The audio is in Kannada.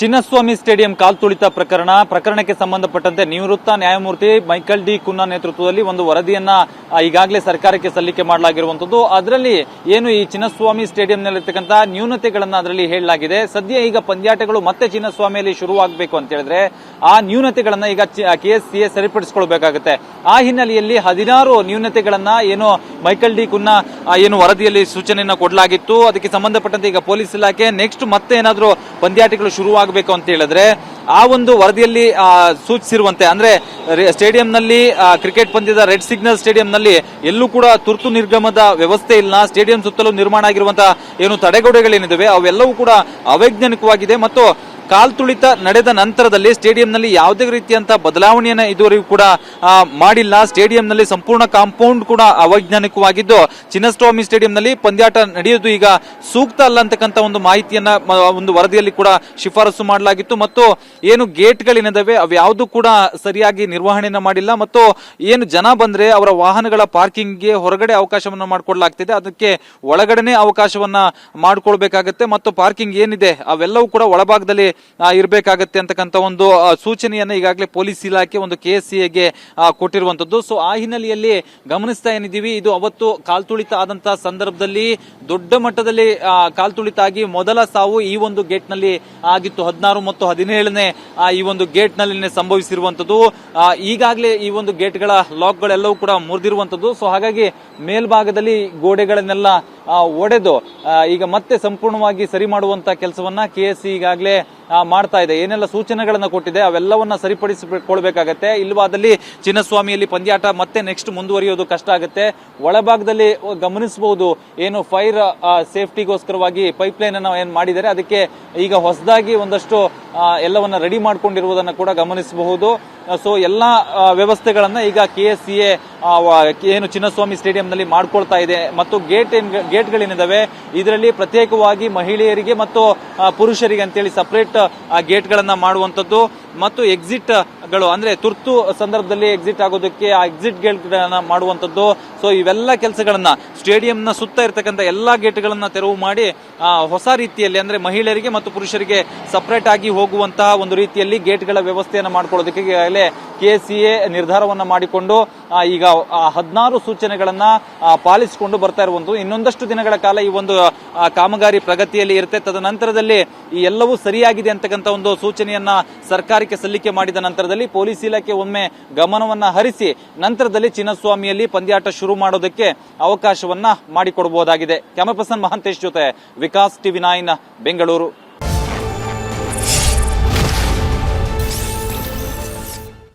ಚಿನ್ನಸ್ವಾಮಿ ಸ್ಟೇಡಿಯಂ ಕಾಲ್ತುಳಿತ ಪ್ರಕರಣಕ್ಕೆ ಸಂಬಂಧಪಟ್ಟಂತೆ ನಿವೃತ್ತ ನ್ಯಾಯಮೂರ್ತಿ ಮೈಕಲ್ ಡಿ ಕುನ್ನಾ ನೇತೃತ್ವದಲ್ಲಿ ಒಂದು ವರದಿಯನ್ನ ಈಗಾಗಲೇ ಸರ್ಕಾರಕ್ಕೆ ಸಲ್ಲಿಕೆ ಮಾಡಲಾಗಿರುವಂತದ್ದು. ಅದರಲ್ಲಿ ಏನು ಈ ಚಿನ್ನಸ್ವಾಮಿ ಸ್ಟೇಡಿಯಂನಲ್ಲಿರ್ತಕ್ಕಂಥ ನ್ಯೂನತೆಗಳನ್ನ ಅದರಲ್ಲಿ ಹೇಳಲಾಗಿದೆ. ಸದ್ಯ ಈಗ ಪಂದ್ಯಾಟಗಳು ಮತ್ತೆ ಚಿನ್ನಸ್ವಾಮಿಯಲ್ಲಿ ಶುರುವಾಗಬೇಕು ಅಂತ ಹೇಳಿದ್ರೆ ಆ ನ್ಯೂನತೆಗಳನ್ನ ಈಗ ಕೆಎಸ್ಸಿಎ ಸರಿಪಡಿಸಿಕೊಳ್ಬೇಕಾಗುತ್ತೆ. ಆ ಹಿನ್ನೆಲೆಯಲ್ಲಿ 16 ನ್ಯೂನತೆಗಳನ್ನ ಏನು ಮೈಕಲ್ ಡಿ ಕುನ್ನಾ ಏನು ವರದಿಯಲ್ಲಿ ಸೂಚನೆಯನ್ನ ಕೊಡಲಾಗಿತ್ತು. ಅದಕ್ಕೆ ಸಂಬಂಧಪಟ್ಟಂತೆ ಈಗ ಪೊಲೀಸ್ ಇಲಾಖೆ ನೆಕ್ಸ್ಟ್ ಮತ್ತೆ ಏನಾದರೂ ಪಂದ್ಯಾಟಗಳು ಶುರುವಾಗಬೇಕು ಅಂತ ಹೇಳಿದ್ರೆ ಆ ಒಂದು ವರದಿಯಲ್ಲಿ ಸೂಚಿಸಿರುವಂತೆ ಅಂದ್ರೆ ಸ್ಟೇಡಿಯಂನಲ್ಲಿ ಕ್ರಿಕೆಟ್ ಪಂದ್ಯದ ರೆಡ್ ಸಿಗ್ನಲ್ ಸ್ಟೇಡಿಯಂನಲ್ಲಿ ಎಲ್ಲೂ ಕೂಡ ತುರ್ತು ನಿರ್ಗಮದ ವ್ಯವಸ್ಥೆ ಇಲ್ಲ. ಸ್ಟೇಡಿಯಂ ಸುತ್ತಲೂ ನಿರ್ಮಾಣ ಆಗಿರುವಂತಹ ಏನು ತಡೆಗೋಡೆಗಳೇನಿದಾವೆ ಅವೆಲ್ಲವೂ ಕೂಡ ಅವೈಜ್ಞಾನಿಕವಾಗಿದೆ ಮತ್ತು ಕಾಲ್ತುಳಿತ ನಡೆದ ನಂತರದಲ್ಲಿ ಸ್ಟೇಡಿಯಂನಲ್ಲಿ ಯಾವುದೇ ರೀತಿಯಂತಹ ಬದಲಾವಣೆಯನ್ನ ಇದುವರೆಗೂ ಕೂಡ ಮಾಡಿಲ್ಲ. ಸ್ಟೇಡಿಯಂನಲ್ಲಿ ಸಂಪೂರ್ಣ ಕಾಂಪೌಂಡ್ ಕೂಡ ಅವೈಜ್ಞಾನಿಕವಾಗಿದ್ದು ಚಿನ್ನಸ್ವಾಮಿ ಸ್ಟೇಡಿಯಂನಲ್ಲಿ ಪಂದ್ಯಾಟ ನಡೆಯೋದು ಈಗ ಸೂಕ್ತ ಅಲ್ಲ ಅಂತಕ್ಕಂಥ ಒಂದು ಮಾಹಿತಿಯನ್ನ ಒಂದು ವರದಿಯಲ್ಲಿ ಕೂಡ ಶಿಫಾರಸು ಮಾಡಲಾಗಿತ್ತು. ಮತ್ತು ಏನು ಗೇಟ್ಗಳೇನಿದಾವೆ ಅವ್ಯಾವುದು ಕೂಡ ಸರಿಯಾಗಿ ನಿರ್ವಹಣೆಯನ್ನ ಮಾಡಿಲ್ಲ ಮತ್ತು ಏನು ಜನ ಬಂದ್ರೆ ಅವರ ವಾಹನಗಳ ಪಾರ್ಕಿಂಗ್ಗೆ ಹೊರಗಡೆ ಅವಕಾಶವನ್ನ ಮಾಡಿಕೊಡ್ಲಾಗ್ತಿದೆ, ಅದಕ್ಕೆ ಒಳಗಡೆನೆ ಅವಕಾಶವನ್ನ ಮಾಡಿಕೊಳ್ಬೇಕಾಗತ್ತೆ ಮತ್ತು ಪಾರ್ಕಿಂಗ್ ಏನಿದೆ ಅವೆಲ್ಲವೂ ಕೂಡ ಒಳಭಾಗದಲ್ಲಿ ಇರಬೇಕಾಗತ್ತೆ ಅಂತಕ್ಕಂಥ ಒಂದು ಸೂಚನೆಯನ್ನ ಈಗಾಗಲೇ ಪೊಲೀಸ್ ಇಲಾಖೆ ಒಂದು ಕೆಎಸ್ಸಿಎಗೆ ಕೊಟ್ಟಿರುವಂತದ್ದು. ಸೊ ಆ ಹಿನ್ನೆಲೆಯಲ್ಲಿ ಗಮನಿಸ್ತಾ ಏನಿದ್ದೀವಿ, ಇದು ಅವತ್ತು ಕಾಲ್ತುಳಿತ ಆದಂತಹ ಸಂದರ್ಭದಲ್ಲಿ ದೊಡ್ಡ ಮಟ್ಟದಲ್ಲಿ ಕಾಲ್ತುಳಿತ ಆಗಿ ಮೊದಲ ಸಾವು ಈ ಒಂದು ಗೇಟ್ ನಲ್ಲಿ ಆಗಿತ್ತು. 16 ಮತ್ತು 17ನೇ ಈ ಒಂದು ಗೇಟ್ ನಲ್ಲಿ ಸಂಭವಿಸಿರುವಂತದ್ದು. ಈಗಾಗಲೇ ಈ ಒಂದು ಗೇಟ್ಗಳ ಲಾಕ್ಗಳೆಲ್ಲವೂ ಕೂಡ ಮುರಿದಿರುವಂತದ್ದು. ಸೊ ಹಾಗಾಗಿ ಮೇಲ್ಭಾಗದಲ್ಲಿ ಗೋಡೆಗಳನ್ನೆಲ್ಲ ಒಡೆದು ಈಗ ಮತ್ತೆ ಸಂಪೂರ್ಣವಾಗಿ ಸರಿ ಮಾಡುವಂತಹ ಕೆಲಸವನ್ನ ಕೆಎಸ್ಸಿ ಈಗಾಗಲೇ ಮಾಡ್ತಾ ಇದೆ. ಏನೆಲ್ಲ ಸೂಚನೆಗಳನ್ನ ಕೊಟ್ಟಿದೆ ಅವೆಲ್ಲವನ್ನ ಸರಿಪಡಿಸಿಕೊಳ್ಬೇಕಾಗತ್ತೆ. ಇಲ್ವಾದಲ್ಲಿ ಚಿನ್ನಸ್ವಾಮಿಯಲ್ಲಿ ಪಂದ್ಯಾಟ ಮತ್ತೆ ನೆಕ್ಸ್ಟ್ ಮುಂದುವರಿಯೋದು ಕಷ್ಟ ಆಗುತ್ತೆ. ಒಳಭಾಗದಲ್ಲಿ ಗಮನಿಸಬಹುದು ಏನು ಫೈರ್ ಸೇಫ್ಟಿಗೋಸ್ಕರವಾಗಿ ಪೈಪ್ ಲೈನ್ ಅನ್ನು ಏನ್ ಮಾಡಿದ್ದಾರೆ ಅದಕ್ಕೆ ಈಗ ಹೊಸದಾಗಿ ಒಂದಷ್ಟು ಎಲ್ಲವನ್ನ ರೆಡಿ ಮಾಡ್ಕೊಂಡಿರುವುದನ್ನ ಕೂಡ ಗಮನಿಸಬಹುದು. ಸೊ ಎಲ್ಲಾ ವ್ಯವಸ್ಥೆಗಳನ್ನ ಈಗ ಕೆಎಸ್ಸಿಎ ಏನು ಚಿನ್ನಸ್ವಾಮಿ ಸ್ಟೇಡಿಯಂನಲ್ಲಿ ಮಾಡ್ಕೊಳ್ತಾ ಇದೆ ಮತ್ತು ಗೇಟ್ಗಳೇನಿದಾವೆ ಇದರಲ್ಲಿ ಪ್ರತ್ಯೇಕವಾಗಿ ಮಹಿಳೆಯರಿಗೆ ಮತ್ತು ಪುರುಷರಿಗೆ ಅಂತೇಳಿ ಸಪರೇಟ್ ಗೇಟ್ ಗಳನ್ನ ಮಾಡುವಂತದ್ದು ಮತ್ತು ಎಕ್ಸಿಟ್ ಗಳು ಅಂದ್ರೆ ತುರ್ತು ಸಂದರ್ಭದಲ್ಲಿ ಎಕ್ಸಿಟ್ ಆಗೋದಕ್ಕೆ ಆ ಎಕ್ಸಿಟ್ ಗೇಟ್ ಗಳನ್ನ ಮಾಡುವಂತದ್ದು. ಸೊ ಇವೆಲ್ಲ ಕೆಲಸಗಳನ್ನ ಸ್ಟೇಡಿಯಂನ ಸುತ್ತ ಇರತಕ್ಕಂಥ ಎಲ್ಲಾ ಗೇಟ್ ಗಳನ್ನ ತೆರವು ಮಾಡಿ ಹೊಸ ರೀತಿಯಲ್ಲಿ ಅಂದ್ರೆ ಮಹಿಳೆಯರಿಗೆ ಮತ್ತು ಪುರುಷರಿಗೆ ಸಪರೇಟ್ ಆಗಿ ಹೋಗುವಂತಹ ಒಂದು ರೀತಿಯಲ್ಲಿ ಗೇಟ್ ಗಳ ವ್ಯವಸ್ಥೆಯನ್ನ ಮಾಡ್ಕೊಳ್ಳೋದಕ್ಕೆ ಈಗಾಗಲೇ ಕೆಎಸ್ಸಿಎ ನಿರ್ಧಾರವನ್ನ ಮಾಡಿಕೊಂಡು ಈಗ 16 ಸೂಚನೆಗಳನ್ನ ಪಾಲಿಸಿಕೊಂಡು ಬರ್ತಾ ಇರುವಂತದ್ದು. ಇನ್ನೊಂದಷ್ಟು ದಿನಗಳ ಕಾಲ ಈ ಒಂದು ಕಾಮಗಾರಿ ಪ್ರಗತಿಯಲ್ಲಿ ಇರುತ್ತೆ. ತದನಂತರದಲ್ಲಿ ಈ ಎಲ್ಲವೂ ಸರಿಯಾಗಿದೆ ಅಂತಕ್ಕಂಥ ಒಂದು ಸೂಚನೆಯನ್ನ ಸರ್ಕಾರಕ್ಕೆ ಸಲ್ಲಿಕೆ ಮಾಡಿದ ನಂತರದಲ್ಲಿ ಪೊಲೀಸ್ ಇಲಾಖೆ ಒಮ್ಮೆ ಗಮನವನ್ನ ಹರಿಸಿ ನಂತರದಲ್ಲಿ ಚಿನ್ನಸ್ವಾಮಿಯಲ್ಲಿ ಪಂದ್ಯಾಟ ಶುರು ಮಾಡೋದಕ್ಕೆ ಅವಕಾಶವನ್ನ ಮಾಡಿಕೊಡಬಹುದಾಗಿದೆ. ಕ್ಯಾಮರಾ ಪರ್ಸನ್ ಮಹಾಂತೇಶ್ ಜೊತೆ ವಿಕಾಸ್ ಟಿವಿ 9 ಬೆಂಗಳೂರು.